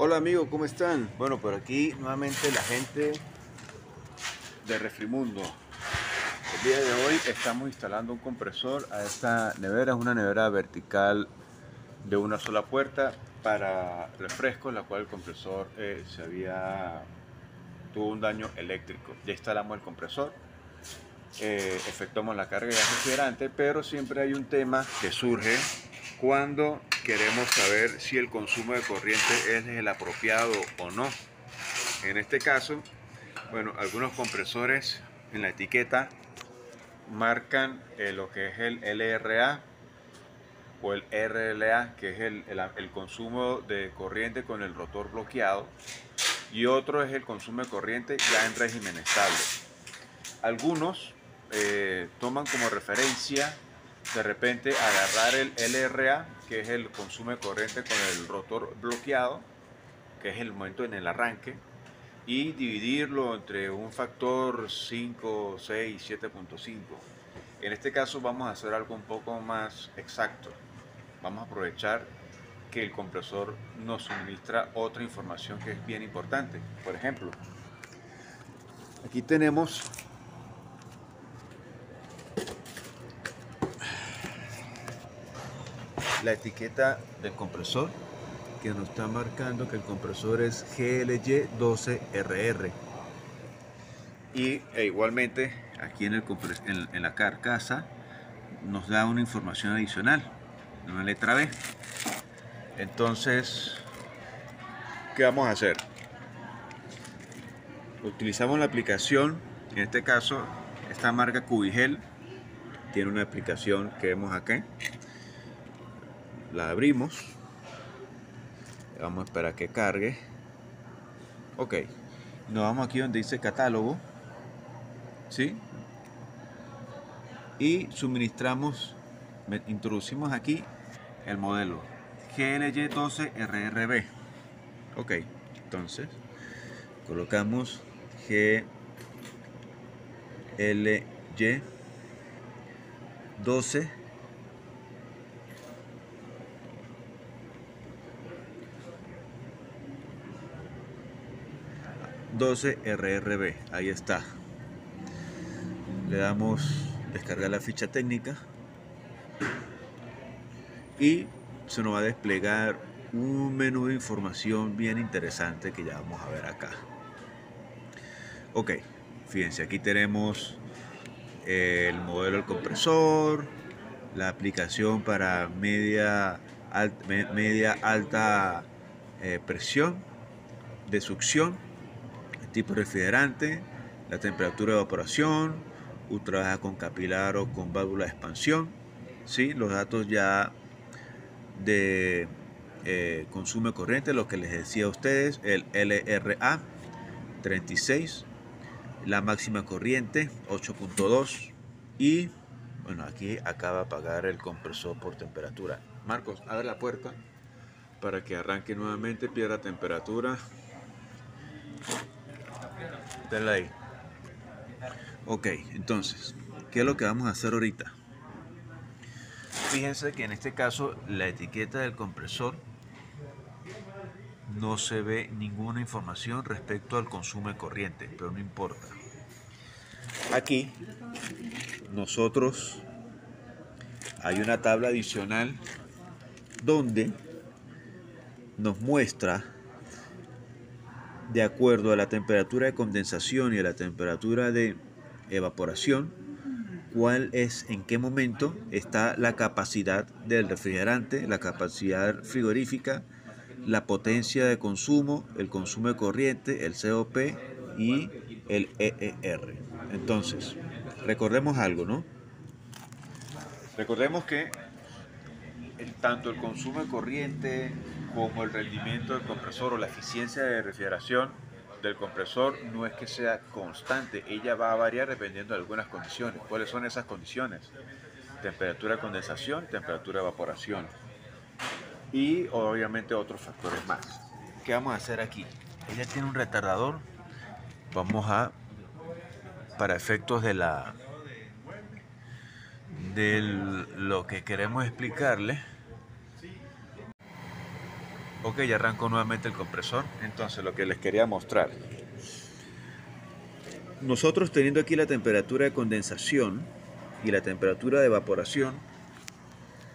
Hola amigos, ¿cómo están? Bueno, por aquí nuevamente la gente de Refrimundo. El día de hoy estamos instalando un compresor a esta nevera. Es una nevera vertical de una sola puerta para refrescos, la cual el compresor tuvo un daño eléctrico. Ya instalamos el compresor, efectuamos la carga de gas refrigerante, pero siempre hay un tema que surge cuando queremos saber si el consumo de corriente es el apropiado o no. En este caso, bueno, algunos compresores en la etiqueta marcan lo que es el LRA o el RLA, que es el consumo de corriente con el rotor bloqueado, y otro es el consumo de corriente ya en régimen estable. Algunos toman como referencia de repente agarrar el LRA, que es el consumo de corriente con el rotor bloqueado, que es el momento en el arranque, y dividirlo entre un factor 5, 6, 7.5. En este caso vamos a hacer algo un poco más exacto. Vamos a aprovechar que el compresor nos suministra otra información que es bien importante. Por ejemplo, aquí tenemos la etiqueta del compresor, que nos está marcando que el compresor es GLY12RR. Y igualmente aquí en la carcasa nos da una información adicional, una letra B. Entonces, ¿qué vamos a hacer? Utilizamos la aplicación, en este caso, esta marca Cubigel tiene una aplicación que vemos aquí. La abrimos, vamos a esperar que cargue. Ok, nos vamos aquí donde dice catálogo, ¿sí? Y introducimos aquí el modelo GLY12RRB. Ok, entonces colocamos GLY12 12RRB, ahí está. Le damos descargar la ficha técnica y se nos va a desplegar un menú de información bien interesante que ya vamos a ver acá. Ok, fíjense, aquí tenemos el modelo del compresor, la aplicación para media alta presión de succión, el tipo de refrigerante, la temperatura de evaporación, trabaja con capilar o con válvula de expansión, ¿sí? Los datos ya de consumo de corriente, lo que les decía a ustedes, el LRA 36, la máxima corriente 8.2 y bueno, aquí acaba de apagar el compresor por temperatura. Marcos, abre la puerta para que arranque nuevamente, pierda temperatura. Tenla ahí. Ok, entonces, ¿qué es lo que vamos a hacer ahorita? Fíjense que en este caso la etiqueta del compresor no se ve ninguna información respecto al consumo de corriente, pero no importa. Aquí nosotros hay una tabla adicional donde nos muestra, de acuerdo a la temperatura de condensación y a la temperatura de evaporación, en qué momento está la capacidad del refrigerante, la capacidad frigorífica, la potencia de consumo, el consumo de corriente, el COP y el EER. Entonces, recordemos algo, ¿no? Recordemos que tanto el consumo de corriente como el rendimiento del compresor o la eficiencia de refrigeración del compresor no es que sea constante, ella va a variar dependiendo de algunas condiciones. ¿Cuáles son esas condiciones? Temperatura de condensación, temperatura de evaporación y obviamente otros factores más. ¿Qué vamos a hacer aquí? Ella tiene un retardador. Vamos a, para efectos de lo que queremos explicarle, Ok, ya arrancó nuevamente el compresor. Entonces lo que les quería mostrar. Nosotros teniendo aquí la temperatura de condensación y la temperatura de evaporación,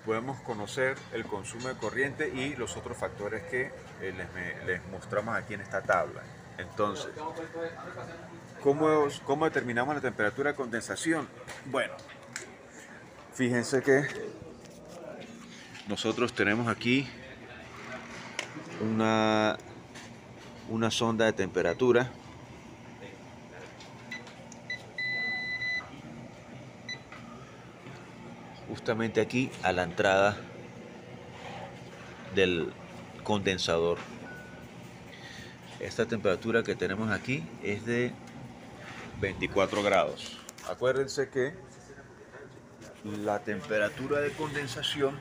podemos conocer el consumo de corriente y los otros factores que les mostramos aquí en esta tabla. Entonces, ¿cómo determinamos la temperatura de condensación? Bueno, fíjense que nosotros tenemos aquí una sonda de temperatura justamente aquí a la entrada del condensador. Esta temperatura que tenemos aquí es de 24 grados. Acuérdense que la temperatura de condensación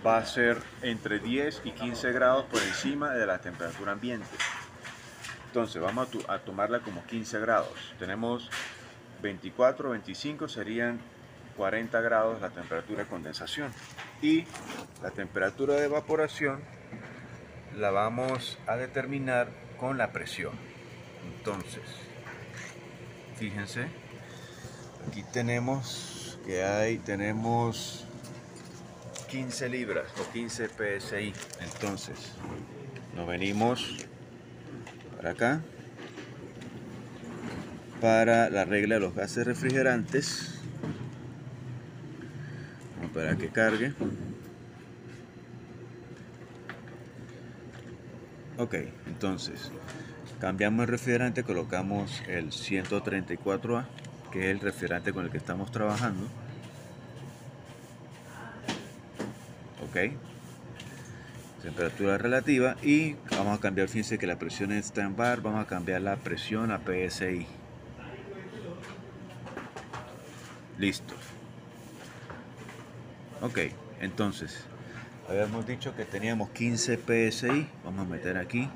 va a ser entre 10 y 15 grados por encima de la temperatura ambiente. Entonces vamos a tomarla como 15 grados. Tenemos 24, 25 serían 40 grados la temperatura de condensación. Y la temperatura de evaporación la vamos a determinar con la presión. Entonces, fíjense, aquí tenemos tenemos 15 libras o 15 psi. Entonces, nos venimos para acá para la regla de los gases refrigerantes. Vamos a esperar a que cargue. Ok, entonces cambiamos el refrigerante, colocamos el 134A, que es el refrigerante con el que estamos trabajando. Ok, temperatura relativa, y vamos a cambiar, fíjense que la presión está en bar, vamos a cambiar la presión a PSI. Listo. Ok, entonces habíamos dicho que teníamos 15 PSI, vamos a meter aquí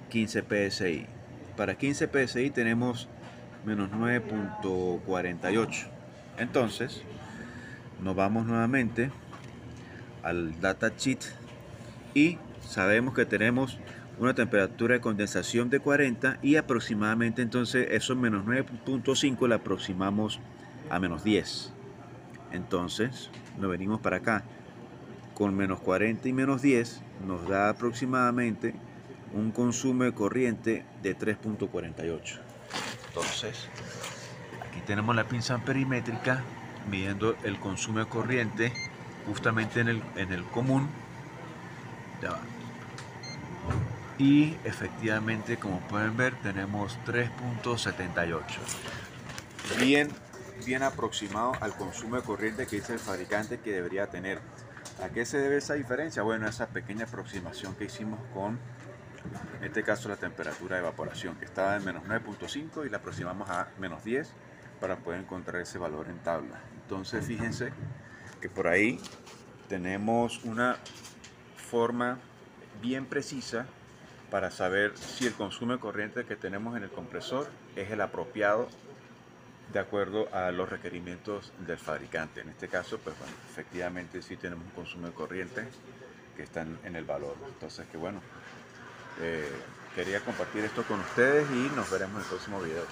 15 PSI. Para 15 PSI tenemos menos 9.48. Entonces nos vamos nuevamente al datasheet y sabemos que tenemos una temperatura de condensación de 40 y aproximadamente entonces esos menos 9.5 la aproximamos a menos 10. Entonces nos venimos para acá con menos 40 y menos 10 nos da aproximadamente un consumo de corriente de 3.48. Entonces aquí tenemos la pinza amperimétrica midiendo el consumo de corriente justamente en el común. Ya va. Y efectivamente, como pueden ver, tenemos 3.78. Bien aproximado al consumo de corriente que dice el fabricante que debería tener. ¿A qué se debe esa diferencia? Bueno, esa pequeña aproximación que hicimos con, en este caso, la temperatura de evaporación, que estaba en menos 9.5 y la aproximamos a menos 10 para poder encontrar ese valor en tabla. Entonces, fíjense que por ahí tenemos una forma bien precisa para saber si el consumo de corriente que tenemos en el compresor es el apropiado de acuerdo a los requerimientos del fabricante. En este caso, pues bueno, efectivamente sí tenemos un consumo de corriente que está en el valor. Entonces, que bueno, quería compartir esto con ustedes y nos veremos en el próximo video.